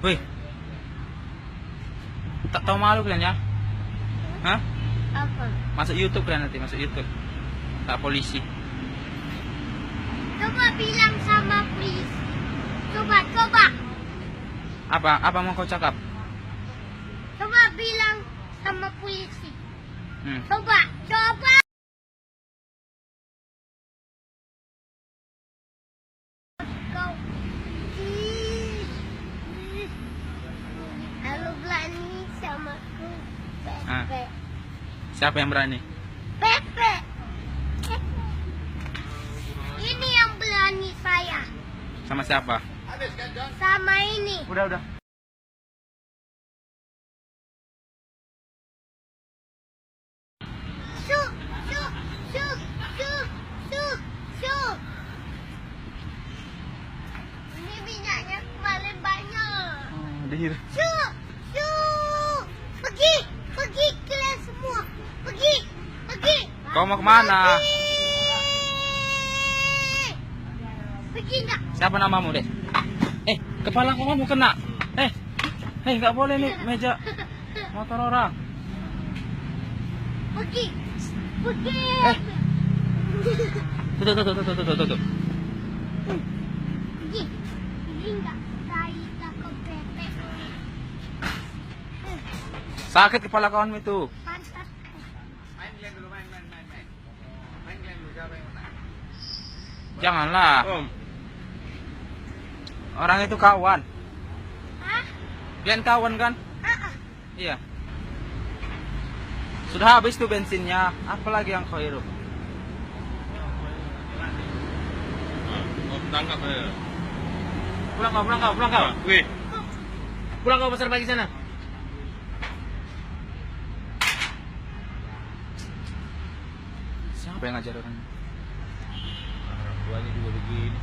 Wih, tak tahu malu kalian ya? Hah? Apa? Masuk YouTube kalian nanti, masuk YouTube. Tak polisi. Coba bilang sama polisi. Coba. Apa mau kau cakap? Coba bilang sama polisi. Hmm. Coba. Kau. Kalau berani sama aku, Ah. Pepe. Siapa yang berani? Pepe. Ini yang berani saya. Sama siapa? Sama ini. Udah. Su. Ini minyaknya kemarin banyak. Dihir. Su. Pergi kalian semua. Pergi. Kau mau kemana? Pergi enggak? Siapa namamu, Dek? Kepala kamu kena. Nggak boleh nih meja motor orang. Pergi. Tuh. Pergi enggak? Saya takut Pepe. Sakit kepala kawanmu itu. Pantat. Main dulu, main. Main dulu, siapa yang menang? Janganlah. Om. Orang itu kawan. Hah? Kalian kawan kan? Iya. Sudah habis tuh bensinnya. Apalagi yang kau hirup? Om tangkap ya. Pulang kau. Wih. Pulang kau besar pagi sana. Siapa yang ngajar orang? Tuanya juga begini.